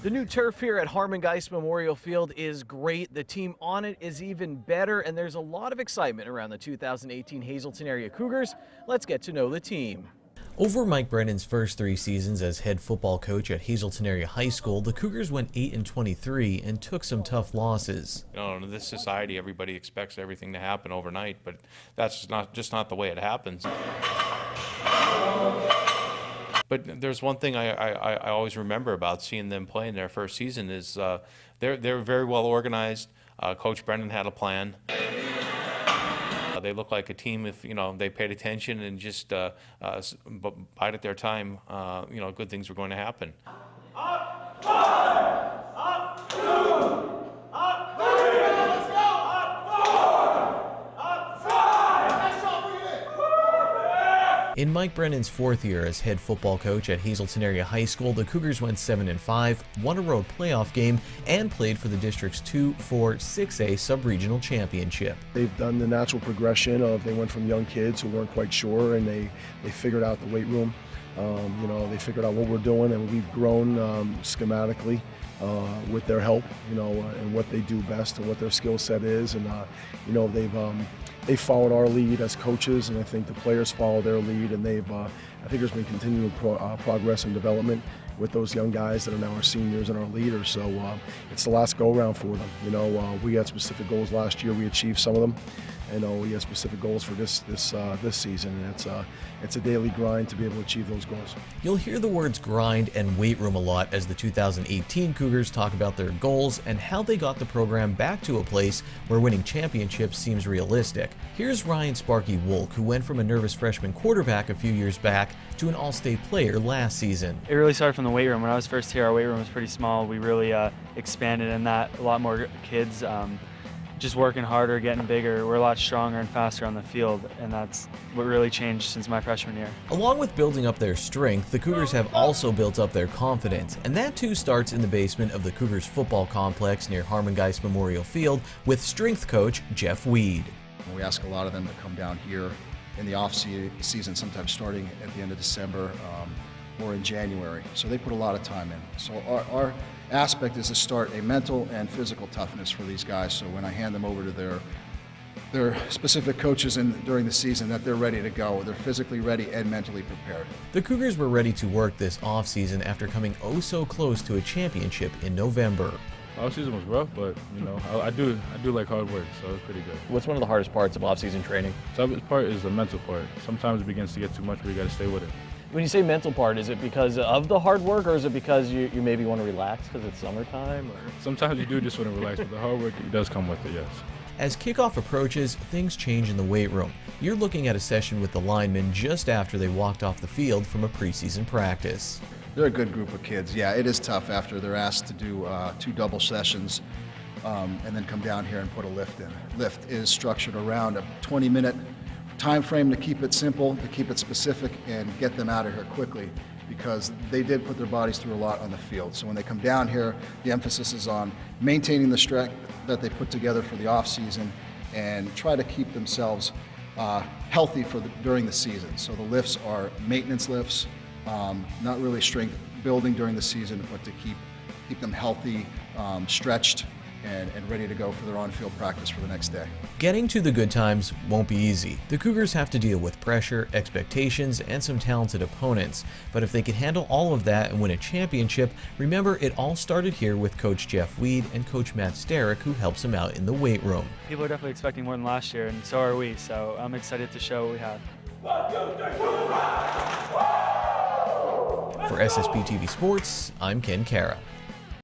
The new turf here at Harmon Geist Memorial Field is great. The team on it is even better, and there's a lot of excitement around the 2018 Hazleton Area Cougars. Let's get to know the team. Over Mike Brennan's first 3 seasons as head football coach at Hazleton Area High School, the Cougars went 8-23 and took some tough losses. You know, in this society, everybody expects everything to happen overnight, but that's just not the way it happens. But there's one thing I always remember about seeing them play in their first season is they're very well organized. Coach Brennan had a plan. They look like a team if, you know, they paid attention and just bided their time, you know, good things were going to happen. Up, 5, up, 2, up, 3, let's go, up, 4, up, 5, let's go, bring it in. In Mike Brennan's 4th year as head football coach at Hazleton Area High School, the Cougars went 7-5, won a road playoff game, and played for the district's 2-4 6A sub-regional championship. They've done the natural progression of they went from young kids who weren't quite sure, and they figured out the weight room. You know, they figured out what we're doing, and we've grown schematically with their help, you know, and what they do best and what their skill set is. And, you know, they've followed our lead as coaches, and I think the players follow their lead, and I think there's been continual progress and development with those young guys that are now our seniors and our leaders. So it's the last go-around for them. You know, we had specific goals last year. We achieved some of them. I know we have specific goals for this season, and it's a daily grind to be able to achieve those goals. You'll hear the words grind and weight room a lot as the 2018 Cougars talk about their goals and how they got the program back to a place where winning championships seems realistic. Here's Ryan Sparky Wolk, who went from a nervous freshman quarterback a few years back to an all-state player last season. It really started from the weight room. When I was first here, our weight room was pretty small. We really expanded in that. A lot more kids. Just working harder, getting bigger. We're a lot stronger and faster on the field, and that's what really changed since my freshman year. Along with building up their strength, the Cougars have also built up their confidence, and that too starts in the basement of the Cougars football complex near Harmon Geist Memorial Field with strength coach Jeff Weed. We ask a lot of them to come down here in the off season, sometimes starting at the end of December or in January. So they put a lot of time in. So our aspect is to start a mental and physical toughness for these guys. So when I hand them over to their specific coaches during the season, that they're ready to go. They're physically ready and mentally prepared. The Cougars were ready to work this offseason after coming oh so close to a championship in November. Off-season was rough, but you know, I do like hard work, so it's pretty good. What's one of the hardest parts of off-season training? The toughest part is the mental part. Sometimes it begins to get too much, but you got to stay with it. When you say mental part, is it because of the hard work, or is it because you maybe want to relax because it's summertime? Or? Sometimes you do just want to relax, but the hard work does come with it, yes. As kickoff approaches, things change in the weight room. You're looking at a session with the linemen just after they walked off the field from a preseason practice. They're a good group of kids. Yeah, it is tough after they're asked to do 2 double sessions and then come down here and put a lift in. Lift is structured around a 20-minute time frame to keep it simple, to keep it specific, and get them out of here quickly, because they did put their bodies through a lot on the field. So when they come down here, the emphasis is on maintaining the strength that they put together for the off season and try to keep themselves healthy during the season. So the lifts are maintenance lifts, not really strength building during the season, but to keep them healthy, stretched, and ready to go for their on-field practice for the next day. Getting to the good times won't be easy. The Cougars have to deal with pressure, expectations, and some talented opponents. But if they can handle all of that and win a championship, remember it all started here with Coach Jeff Weed and Coach Matt Starrick, who helps him out in the weight room. People are definitely expecting more than last year, and so are we. So I'm excited to show what we have. 1, 2, 3, 4, For SSPTV Sports, I'm Ken Cara.